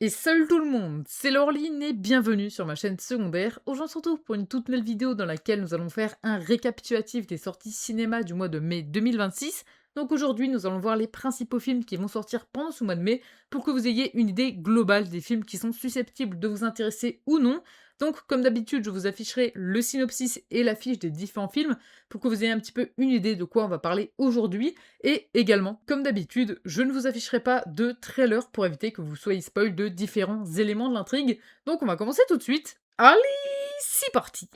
Et salut tout le monde, c'est Laureline et bienvenue sur ma chaîne secondaire. Aujourd'hui on se retrouve pour une toute nouvelle vidéo dans laquelle nous allons faire un récapitulatif des sorties cinéma du mois de mai 2026. Donc aujourd'hui nous allons voir les principaux films qui vont sortir pendant ce mois de mai pour que vous ayez une idée globale des films qui sont susceptibles de vous intéresser ou non. Donc comme d'habitude je vous afficherai le synopsis et l'affiche des différents films pour que vous ayez un petit peu une idée de quoi on va parler aujourd'hui. Et également, comme d'habitude, je ne vous afficherai pas de trailer pour éviter que vous soyez spoil de différents éléments de l'intrigue. Donc on va commencer tout de suite. Allez, c'est parti!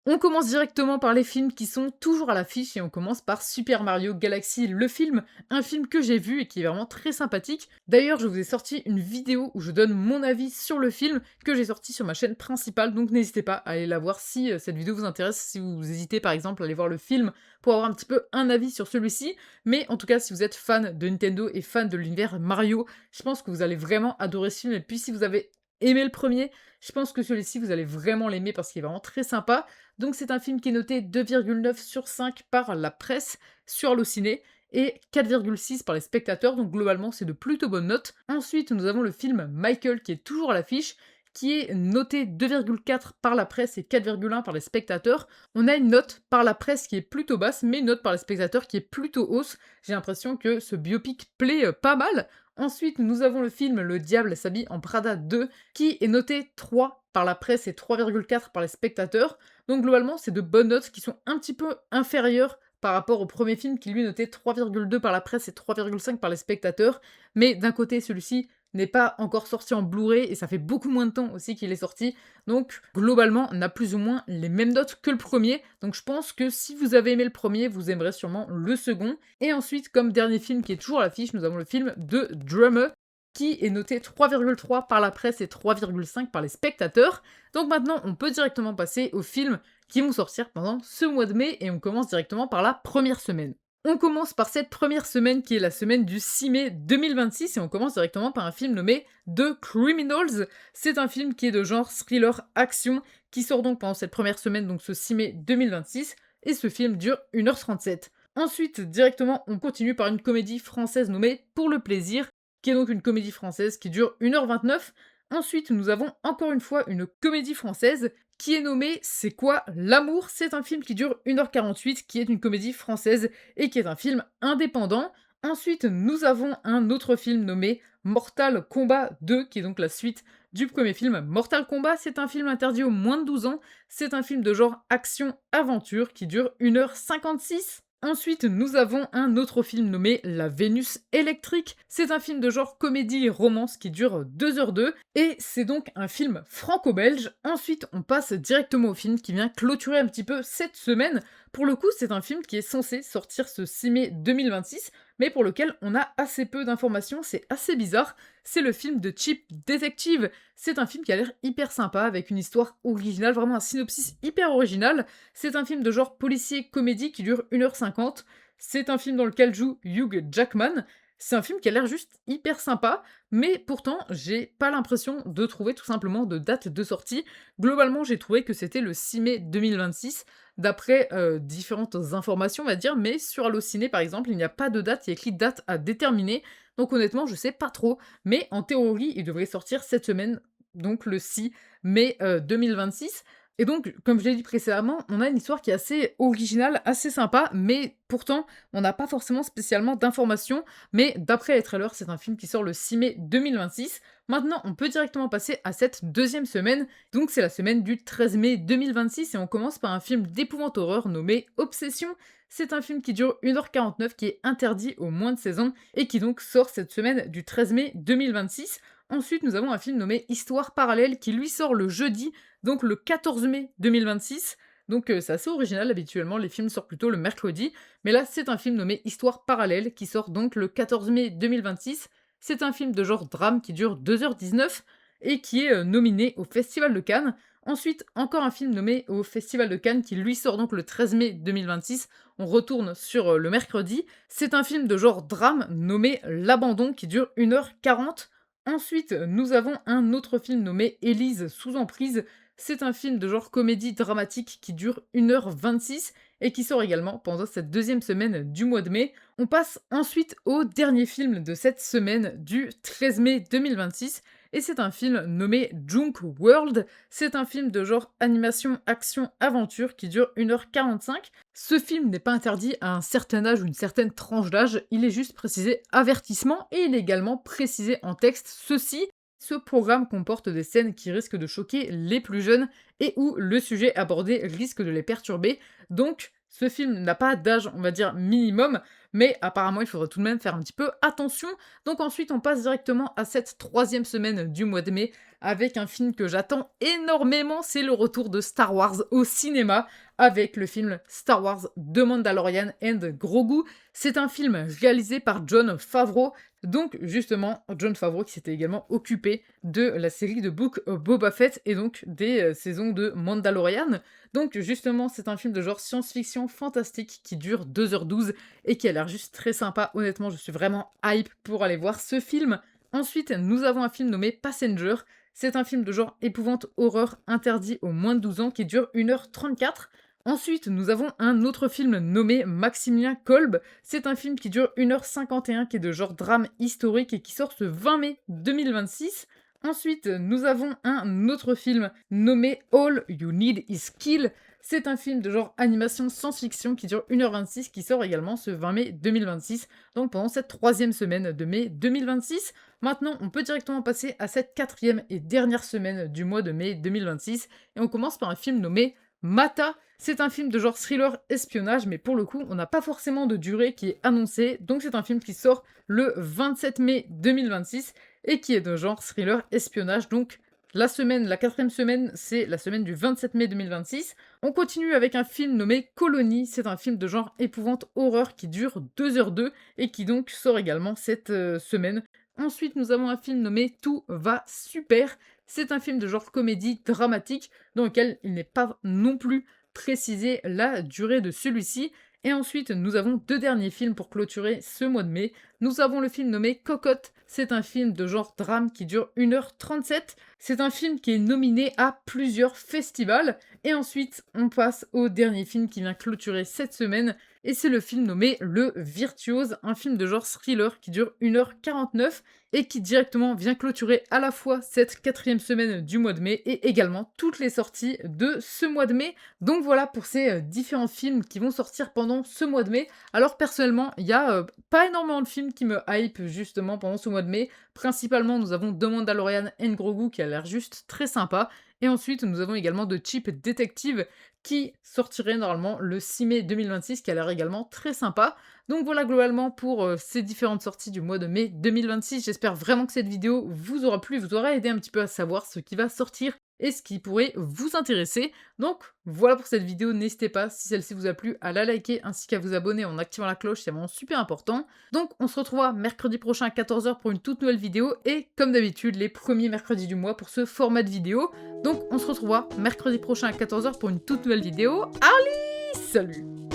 On commence directement par les films qui sont toujours à l'affiche et on commence par Super Mario Galaxy, le film, un film que j'ai vu et qui est vraiment très sympathique. D'ailleurs, je vous ai sorti une vidéo où je donne mon avis sur le film que j'ai sorti sur ma chaîne principale, donc n'hésitez pas à aller la voir si cette vidéo vous intéresse, si vous hésitez par exemple à aller voir le film pour avoir un petit peu un avis sur celui-ci. Mais en tout cas, si vous êtes fan de Nintendo et fan de l'univers Mario, je pense que vous allez vraiment adorer ce film. Et puis si vous avez aimé le premier, je pense que celui-ci vous allez vraiment l'aimer parce qu'il est vraiment très sympa. Donc c'est un film qui est noté 2,9 sur 5 par la presse sur Allociné et 4,6 par les spectateurs, donc globalement c'est de plutôt bonnes notes. Ensuite nous avons le film Michael qui est toujours à l'affiche, qui est noté 2,4 par la presse et 4,1 par les spectateurs. On a une note par la presse qui est plutôt basse, mais une note par les spectateurs qui est plutôt hausse. J'ai l'impression que ce biopic plaît pas mal. Ensuite, nous avons le film Le Diable s'habille en Prada 2, qui est noté 3 par la presse et 3,4 par les spectateurs. Donc globalement, c'est de bonnes notes qui sont un petit peu inférieures par rapport au premier film qui lui est noté 3,2 par la presse et 3,5 par les spectateurs. Mais d'un côté, celui-ci n'est pas encore sorti en Blu-ray et ça fait beaucoup moins de temps aussi qu'il est sorti. Donc globalement, on a plus ou moins les mêmes notes que le premier. Donc je pense que si vous avez aimé le premier, vous aimerez sûrement le second. Et ensuite, comme dernier film qui est toujours à l'affiche, nous avons le film de Drummer qui est noté 3,3 par la presse et 3,5 par les spectateurs. Donc maintenant, on peut directement passer aux films qui vont sortir pendant ce mois de mai et on commence directement par la première semaine. On commence par cette première semaine qui est la semaine du 6 mai 2026 et on commence directement par un film nommé The Criminals. C'est un film qui est de genre thriller action qui sort donc pendant cette première semaine, donc ce 6 mai 2026, et ce film dure 1h37. Ensuite, directement, on continue par une comédie française nommée Pour le plaisir, qui est donc une comédie française qui dure 1h29. Ensuite, nous avons encore une fois une comédie française qui est nommée C'est quoi l'amour? C'est un film qui dure 1h48, qui est une comédie française et qui est un film indépendant. Ensuite, nous avons un autre film nommé Mortal Kombat 2, qui est donc la suite du premier film. Mortal Kombat, c'est un film interdit aux moins de 12 ans. C'est un film de genre action-aventure qui dure 1h56. Ensuite, nous avons un autre film nommé La Vénus électrique. C'est un film de genre comédie-romance qui dure 2h02 et c'est donc un film franco-belge. Ensuite, on passe directement au film qui vient clôturer un petit peu cette semaine. Pour le coup, c'est un film qui est censé sortir ce 6 mai 2026, mais pour lequel on a assez peu d'informations, c'est assez bizarre. C'est le film de Cheap Detective. C'est un film qui a l'air hyper sympa, avec une histoire originale, vraiment un synopsis hyper original. C'est un film de genre policier-comédie qui dure 1h50. C'est un film dans lequel joue Hugh Jackman. C'est un film qui a l'air juste hyper sympa, mais pourtant, j'ai pas l'impression de trouver tout simplement de date de sortie. Globalement, j'ai trouvé que c'était le 6 mai 2026, d'après différentes informations, on va dire, mais sur Allociné, par exemple, il n'y a pas de date, il y a écrit date à déterminer. Donc honnêtement, je sais pas trop, mais en théorie, il devrait sortir cette semaine, donc le 6 mai 2026. Et donc, comme je l'ai dit précédemment, on a une histoire qui est assez originale, assez sympa, mais pourtant, on n'a pas forcément spécialement d'informations. Mais d'après les trailers, c'est un film qui sort le 6 mai 2026. Maintenant, on peut directement passer à cette deuxième semaine. Donc, c'est la semaine du 13 mai 2026 et on commence par un film d'épouvante horreur nommé Obsession. C'est un film qui dure 1h49, qui est interdit aux moins de 16 ans et qui donc sort cette semaine du 13 mai 2026. Ensuite, nous avons un film nommé Histoire parallèle qui lui sort le jeudi, donc le 14 mai 2026. Donc c'est assez original, habituellement les films sortent plutôt le mercredi, mais là c'est un film nommé Histoire parallèle qui sort donc le 14 mai 2026. C'est un film de genre drame qui dure 2h19 et qui est nominé au Festival de Cannes. Ensuite, encore un film nommé au Festival de Cannes qui lui sort donc le 13 mai 2026. On retourne sur le mercredi. C'est un film de genre drame nommé L'Abandon qui dure 1h40. Ensuite, nous avons un autre film nommé Élise sous emprise. C'est un film de genre comédie dramatique qui dure 1h26 et qui sort également pendant cette deuxième semaine du mois de mai. On passe ensuite au dernier film de cette semaine du 13 mai 2026, et c'est un film nommé Junk World. C'est un film de genre animation, action, aventure qui dure 1h45. Ce film n'est pas interdit à un certain âge ou une certaine tranche d'âge, il est juste précisé avertissement et il est également précisé en texte ceci. Ce programme comporte des scènes qui risquent de choquer les plus jeunes et où le sujet abordé risque de les perturber. Donc, ce film n'a pas d'âge, on va dire, minimum, mais apparemment, il faudrait tout de même faire un petit peu attention. Donc ensuite, on passe directement à cette troisième semaine du mois de mai avec un film que j'attends énormément, c'est le retour de Star Wars au cinéma avec le film Star Wars The Mandalorian and Grogu. C'est un film réalisé par Jon Favreau. Donc justement, Jon Favreau qui s'était également occupé de la série de Book of Boba Fett et donc des saisons de Mandalorian. Donc justement, c'est un film de genre science-fiction fantastique qui dure 2h12 et qui a l'air juste très sympa. Honnêtement, je suis vraiment hype pour aller voir ce film. Ensuite, nous avons un film nommé Passenger. C'est un film de genre épouvante horreur interdit aux moins de 12 ans qui dure 1h34. Ensuite, nous avons un autre film nommé Maximilien Kolb. C'est un film qui dure 1h51, qui est de genre drame historique et qui sort ce 20 mai 2026. Ensuite, nous avons un autre film nommé All You Need Is Kill. C'est un film de genre animation science-fiction qui dure 1h26, qui sort également ce 20 mai 2026, donc pendant cette troisième semaine de mai 2026. Maintenant, on peut directement passer à cette quatrième et dernière semaine du mois de mai 2026, et on commence par un film nommé Mata. C'est un film de genre thriller espionnage, mais pour le coup, on n'a pas forcément de durée qui est annoncée, donc c'est un film qui sort le 27 mai 2026 et qui est de genre thriller espionnage. Donc la quatrième semaine, c'est la semaine du 27 mai 2026. On continue avec un film nommé Colonie. C'est un film de genre épouvante horreur qui dure 2h02 et qui donc sort également cette semaine. Ensuite, nous avons un film nommé Tout va super. C'est un film de genre comédie dramatique dans lequel il n'est pas non plus précisé la durée de celui-ci. Et ensuite, nous avons deux derniers films pour clôturer ce mois de mai. Nous avons le film nommé Cocotte. C'est un film de genre drame qui dure 1h37. C'est un film qui est nominé à plusieurs festivals. Et ensuite, on passe au dernier film qui vient clôturer cette semaine. Et c'est le film nommé Le Virtuose, un film de genre thriller qui dure 1h49 et qui directement vient clôturer à la fois cette quatrième semaine du mois de mai et également toutes les sorties de ce mois de mai. Donc voilà pour ces différents films qui vont sortir pendant ce mois de mai. Alors personnellement, il n'y a pas énormément de films qui me hype justement pendant ce mois de mai. Principalement, nous avons The Mandalorian and Grogu qui a l'air juste très sympa. Et ensuite, nous avons également The Cheap Detective qui sortirait normalement le 6 mai 2026, qui a l'air également très sympa. Donc voilà globalement pour ces différentes sorties du mois de mai 2026. J'espère vraiment que cette vidéo vous aura plu, vous aura aidé un petit peu à savoir ce qui va sortir et ce qui pourrait vous intéresser. Donc voilà pour cette vidéo, n'hésitez pas, si celle-ci vous a plu, à la liker ainsi qu'à vous abonner en activant la cloche, c'est vraiment super important. Donc on se retrouvera mercredi prochain à 14h pour une toute nouvelle vidéo et comme d'habitude les premiers mercredis du mois pour ce format de vidéo. Donc on se retrouvera mercredi prochain à 14h pour une toute nouvelle vidéo. Allez, salut!